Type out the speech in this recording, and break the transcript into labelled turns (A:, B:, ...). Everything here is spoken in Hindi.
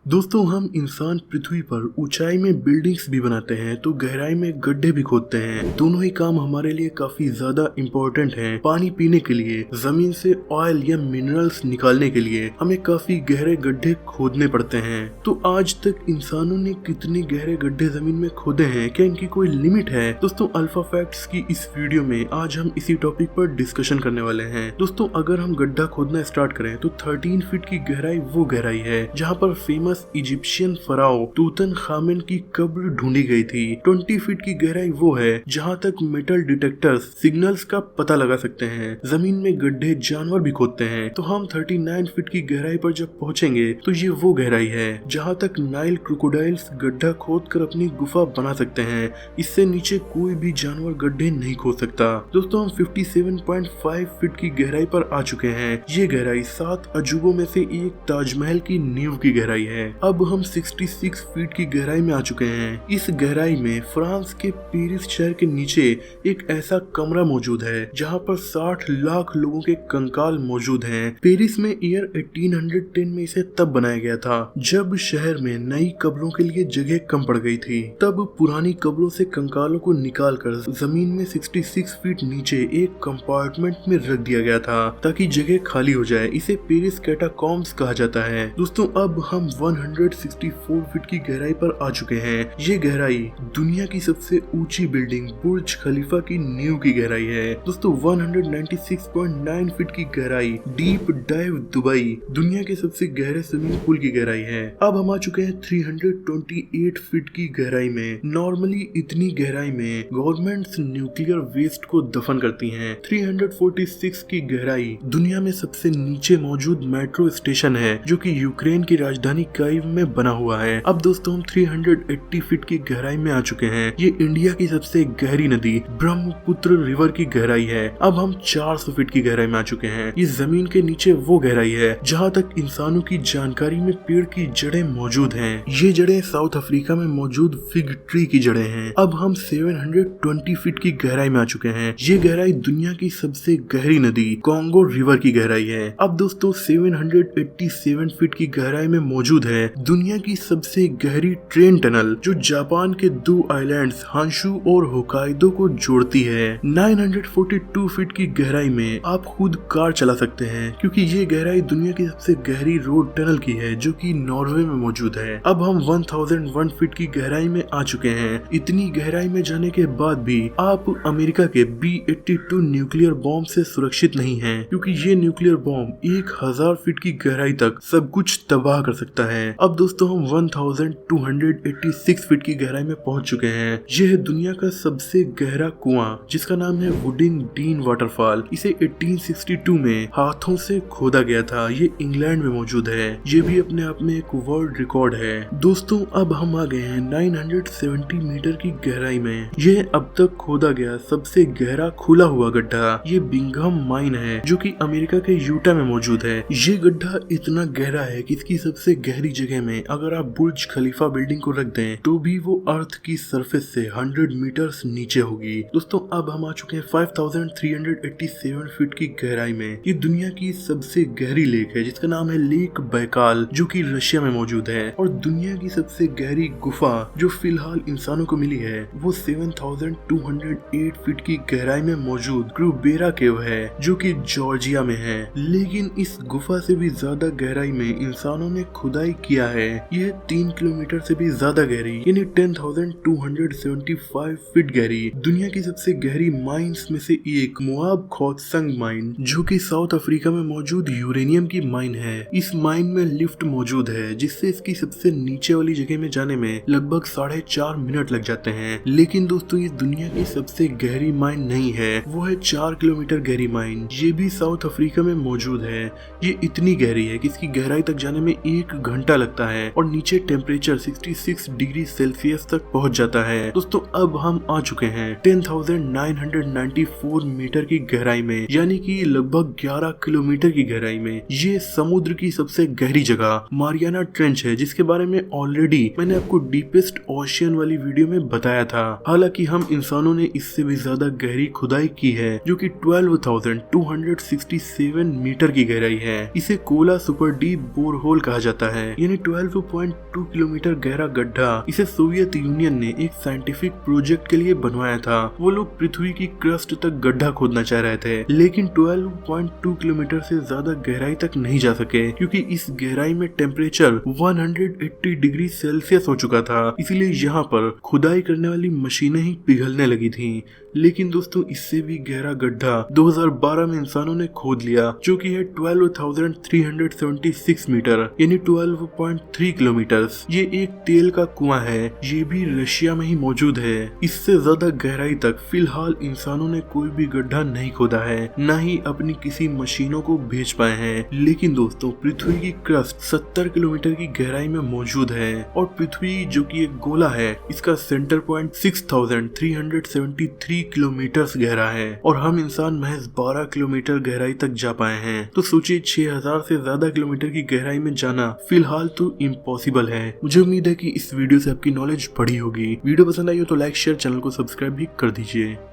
A: दोस्तों हम इंसान पृथ्वी पर ऊंचाई में बिल्डिंग्स भी बनाते हैं तो गहराई में गड्ढे भी खोदते हैं। दोनों ही काम हमारे लिए काफी ज्यादा इम्पोर्टेंट हैं। पानी पीने के लिए, जमीन से ऑयल या मिनरल्स निकालने के लिए हमें काफी गहरे गड्ढे खोदने पड़ते हैं। तो आज तक इंसानों ने कितने गहरे गड्ढे जमीन में खोदे हैं, क्या इनकी कोई लिमिट है? दोस्तों अल्फा फैक्ट्स की इस वीडियो में आज हम इसी टॉपिक पर डिस्कशन करने वाले हैं। दोस्तों अगर हम गड्ढा खोदना स्टार्ट करें तो 13 फीट की गहराई वो गहराई है जहाँ पर फेमस इजिप्शियन फराओ तूतनखामेन की कब्र ढूंढी गई थी। 20 फीट की गहराई वो है जहाँ तक मेटल डिटेक्टर्स सिग्नल्स का पता लगा सकते हैं। जमीन में गड्ढे जानवर भी खोदते हैं। तो हम 39 फीट की गहराई पर जब पहुंचेंगे तो ये वो गहराई है जहाँ तक नाइल क्रोकोडाइल्स गड्ढा खोद कर अपनी गुफा बना सकते हैं। इससे नीचे कोई भी जानवर गड्ढे नहीं खोद सकता। दोस्तों हम 57.5 फीट की गहराई पर आ चुके हैं। ये गहराई 7 अजूबों में से एक ताजमहल की नींव की गहराई है। अब हम 66 फीट की गहराई में आ चुके हैं। इस गहराई में फ्रांस के पेरिस शहर के नीचे एक ऐसा कमरा मौजूद है जहां पर 60 लाख लोगों के कंकाल मौजूद हैं। पेरिस में ईयर 1810 में इसे तब बनाया गया था जब शहर में नई कब्रों के लिए जगह कम पड़ गई थी। तब पुरानी कब्रों से कंकालों को निकालकर जमीन में 66 फीट नीचे एक कंपार्टमेंट में रख दिया गया था ताकि जगह खाली हो जाए। इसे पेरिस कैटाकॉम्ब्स कहा जाता है। दोस्तों अब हम 164 फीट की गहराई पर आ चुके हैं। ये गहराई दुनिया की सबसे ऊंची बिल्डिंग बुर्ज खलीफा की नींव की गहराई है। दोस्तों 196.9 फीट की गहराई डीप डाइव दुबई दुनिया के सबसे गहरे स्विमिंग पूल की गहराई है। अब हम आ चुके हैं 328 फीट की गहराई में। नॉर्मली इतनी गहराई में गवर्नमेंट्स न्यूक्लियर वेस्ट को दफन करती हैं। 346 की गहराई दुनिया में सबसे नीचे मौजूद मेट्रो स्टेशन है जो कि यूक्रेन की राजधानी कीव में बना हुआ है। अब दोस्तों हम 380 फीट की गहराई में आ चुके हैं। ये इंडिया की सबसे गहरी नदी ब्रह्मपुत्र रिवर की गहराई है। अब हम 400 फीट की गहराई में आ चुके हैं। ये जमीन के नीचे वो गहराई है जहाँ तक इंसानों की जानकारी में पेड़ की जड़ें मौजूद हैं। ये जड़ें साउथ अफ्रीका में मौजूद फिग ट्री की जड़ें हैं। अब हम 720 फीट की गहराई में आ चुके हैं। ये गहराई दुनिया की सबसे गहरी नदी कॉन्गो रिवर की गहराई है। अब दोस्तों 787 फीट की गहराई में मौजूद है दुनिया की सबसे गहरी ट्रेन टनल जो जापान के 2 आइलैंड्स हांशू और होकाइडो को जोड़ती है। 942 फीट की गहराई में आप खुद कार चला सकते हैं क्योंकि ये गहराई दुनिया की सबसे गहरी रोड टनल की है जो कि नॉर्वे में मौजूद है। अब हम 1001 फीट की गहराई में आ चुके हैं। इतनी गहराई में जाने के बाद भी आप अमेरिका के B-82 न्यूक्लियर बॉम्ब से सुरक्षित नहीं हैं क्योंकि ये न्यूक्लियर बॉम्ब 1000 फीट की गहराई तक सब कुछ तबाह कर सकता है। अब दोस्तों हम 1286 फीट की गहराई में पहुंच चुके हैं। यह है दुनिया का सबसे गहरा कुआं जिसका नाम है वुडिंग डीन वाटरफॉल। इसे 1862 में हाथों से खोदा गया था। ये इंग्लैंड में मौजूद है। ये भी अपने आप में एक वर्ल्ड रिकॉर्ड है। दोस्तों अब हम आ गए हैं 970 मीटर की गहराई में। यह अब तक खोदा गया सबसे गहरा खुला हुआ गड्ढा ये बिंघम माइन है जो कि अमेरिका के यूटा में मौजूद है। ये गड्ढा इतना गहरा है कि इसकी सबसे गहरी जगह में अगर आप बुर्ज खलीफा बिल्डिंग को रख दें तो भी वो अर्थ की सरफेस से 100 मीटर्स नीचे होगी। दोस्तों अब हम आ चुके हैं 5387 फीट की गहराई में। ये दुनिया की सबसे गहरी लेक है जिसका नाम है लेक बैकाल जो कि रशिया में मौजूद है। और दुनिया की सबसे गहरी गुफा जो फिलहाल इंसानों को मिली है वो 7208 फीट की गहराई में मौजूद क्रूबेरा केव है जो कि जॉर्जिया में है। लेकिन इस गुफा से भी ज्यादा गहराई में इंसानों ने खुदाई किया है। यह 3 किलोमीटर से भी ज्यादा गहरी यानी 10,275 फीट गहरी दुनिया की सबसे गहरी माइंस में से एक मोआब खोत्संग माइन जो कि साउथ अफ्रीका में मौजूद यूरेनियम की माइन है। इस माइन में लिफ्ट मौजूद है जिससे इसकी सबसे नीचे वाली जगह में जाने में लगभग 4.5 मिनट लग जाते हैं। लेकिन दोस्तों ये दुनिया की सबसे गहरी माइन नहीं है, वो है 4 किलोमीटर गहरी माइन। ये भी साउथ अफ्रीका में मौजूद है। ये इतनी गहरी है कि इसकी गहराई तक जाने में 1 घंटा लगता है और नीचे टेम्परेचर 66 डिग्री सेल्सियस तक पहुंच जाता है। दोस्तों अब हम आ चुके हैं 10,994 मीटर की गहराई में यानी कि लगभग 11 किलोमीटर की गहराई में। ये समुद्र की सबसे गहरी जगह मारियाना ट्रेंच है जिसके बारे में ऑलरेडी मैंने आपको डीपेस्ट ओशियन वाली वीडियो में बताया था। हालांकि हम इंसानों ने इससे भी ज्यादा गहरी खुदाई की है जो कि 12,267 मीटर की गहराई है। इसे कोला सुपर डीप बोरहोल कहा जाता है। यानी 12.2 किलोमीटर गहरा गड्ढा। इसे सोवियत यूनियन ने एक साइंटिफिक प्रोजेक्ट के लिए बनवाया था। वो लोग पृथ्वी की क्रस्ट तक गड्ढा खोदना चाह रहे थे, लेकिन 12.2 किलोमीटर से ज्यादा गहराई तक नहीं जा सके क्योंकि इस गहराई में टेम्परेचर 180 डिग्री सेल्सियस हो चुका था। इसलिए यहाँ पर खुदाई करने वाली मशीनें ही पिघलने लगी थी। लेकिन दोस्तों, इससे भी गहरा गड्ढा 2012 में इंसानों ने खोद लिया, जो कि है 12,376 मीटर यानी 12.3 किलोमीटर। ये एक तेल का कुआं है, ये भी रशिया में ही मौजूद है। इससे ज्यादा गहराई तक फिलहाल इंसानों ने कोई भी गड्ढा नहीं खोदा है, न ही अपनी किसी मशीनों को भेज पाए हैं। लेकिन दोस्तों, पृथ्वी की क्रस्ट 70 किलोमीटर की गहराई में मौजूद है और पृथ्वी जो कि एक गोला है, इसका सेंटर पॉइंट 6,373 किलोमीटर गहरा है और हम इंसान महज 12 किलोमीटर गहराई तक जा पाए हैं। तो सोचिए 6000 से ज्यादा किलोमीटर की गहराई में जाना फिलहाल तो इम्पॉसिबल है। मुझे उम्मीद है कि इस वीडियो से आपकी नॉलेज बढ़ी होगी। वीडियो पसंद आई हो तो लाइक शेयर, चैनल को सब्सक्राइब भी कर दीजिए।